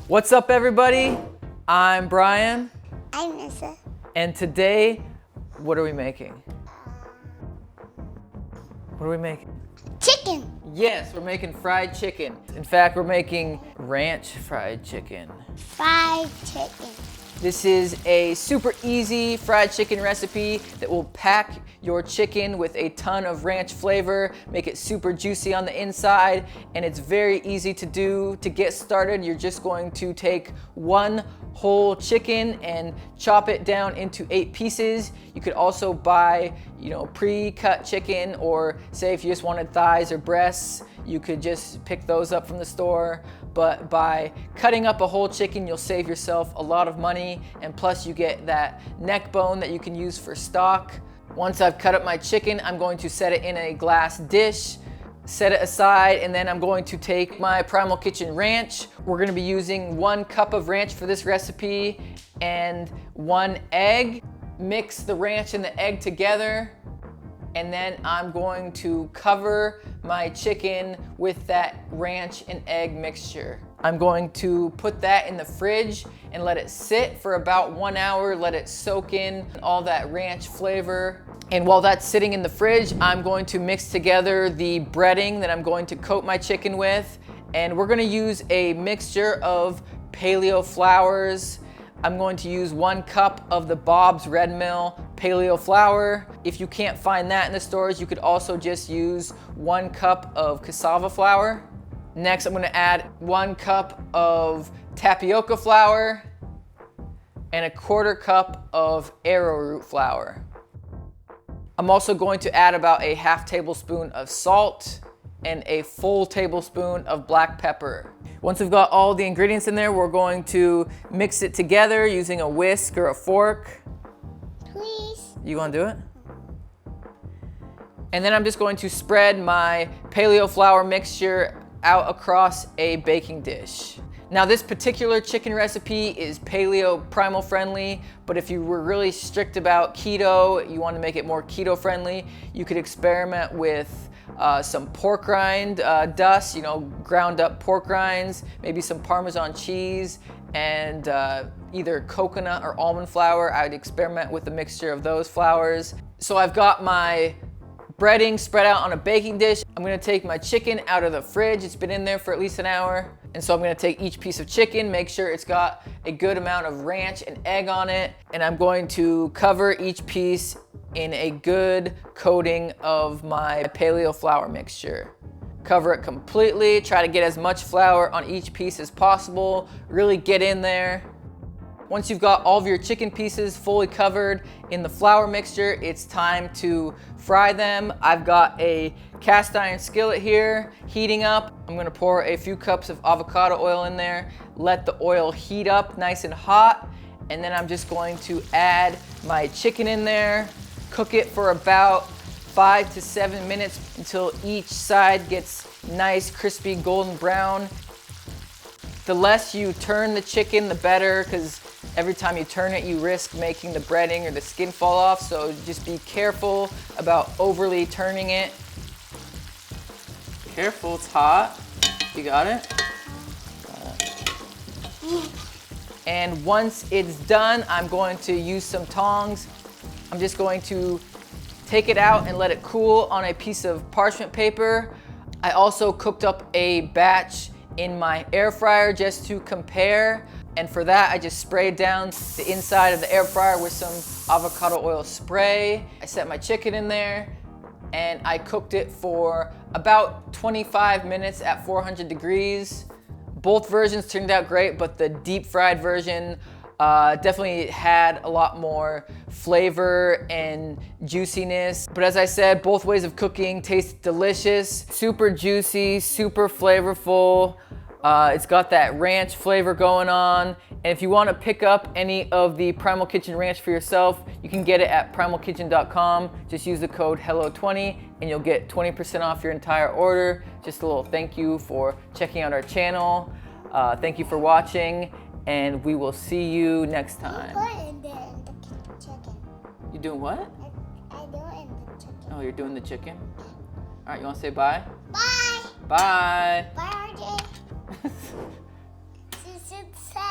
What's up, everybody? I'm Brian. I'm Nessa. And today, what are we making? What are we making? Chicken. Yes, we're making fried chicken. In fact, we're making ranch fried chicken. Fried chicken. This is a super easy fried chicken recipe that will pack your chicken with a ton of ranch flavor, make it super juicy on the inside, and it's very easy to do. To get started, you're just going to take one whole chicken and chop it down into 8 pieces. You could also buy, pre-cut chicken, or say if you just wanted thighs or breasts, you could just pick those up from the store. But by cutting up a whole chicken, you'll save yourself a lot of money, and plus you get that neck bone that you can use for stock. Once I've cut up my chicken, I'm going to set it in a glass dish, set it aside, and then I'm going to take my Primal Kitchen Ranch. We're gonna be using 1 cup of ranch for this recipe and 1 egg. Mix the ranch and the egg together, and then I'm going to cover my chicken with that ranch and egg mixture. I'm going to put that in the fridge and let it sit for about 1 hour, let it soak in all that ranch flavor. And while that's sitting in the fridge, I'm going to mix together the breading that I'm going to coat my chicken with. And we're gonna use a mixture of paleo flours. I'm going to use 1 cup of the Bob's Red Mill paleo flour. If you can't find that in the stores, you could also just use 1 cup of cassava flour. Next, I'm gonna add 1 cup of tapioca flour and 1/4 cup of arrowroot flour. I'm also going to add about a 1/2 tablespoon of salt and a full tablespoon of black pepper. Once we've got all the ingredients in there, we're going to mix it together using a whisk or a fork. Please. You wanna do it? And then I'm just going to spread my paleo flour mixture out across a baking dish. Now, this particular chicken recipe is paleo primal friendly, but if you were really strict about keto, you want to make it more keto friendly, you could experiment with some pork rind dust, ground up pork rinds, maybe some Parmesan cheese, and either coconut or almond flour. I'd experiment with a mixture of those flours. So I've got my breading spread out on a baking dish. I'm gonna take my chicken out of the fridge. It's been in there for at least an hour. And so I'm gonna take each piece of chicken, make sure it's got a good amount of ranch and egg on it. And I'm going to cover each piece in a good coating of my paleo flour mixture. Cover it completely, try to get as much flour on each piece as possible, really get in there. Once you've got all of your chicken pieces fully covered in the flour mixture, it's time to fry them. I've got a cast iron skillet here heating up. I'm gonna pour a few cups of avocado oil in there, let the oil heat up nice and hot, and then I'm just going to add my chicken in there, cook it for about 5 to 7 minutes until each side gets nice, crispy, golden brown. The less you turn the chicken, the better, because every time you turn it, you risk making the breading or the skin fall off. So just be careful about overly turning it. Careful, it's hot. You got it? And once it's done, I'm going to use some tongs. I'm just going to take it out and let it cool on a piece of parchment paper. I also cooked up a batch in my air fryer just to compare. And for that, I just sprayed down the inside of the air fryer with some avocado oil spray. I set my chicken in there and I cooked it for about 25 minutes at 400 degrees. Both versions turned out great, but the deep fried version definitely had a lot more flavor and juiciness. But as I said, both ways of cooking taste delicious, super juicy, super flavorful. It's got that ranch flavor going on. And if you want to pick up any of the Primal Kitchen Ranch for yourself, you can get it at primalkitchen.com. Just use the code HELLO20 and you'll get 20% off your entire order. Just a little thank you for checking out our channel. Thank you for watching, and we will see you next time. In the chicken. You doing what? I do it in the chicken. Oh, you're doing the chicken? All right, you want to say bye? Bye. Bye. Bye, RJ. should say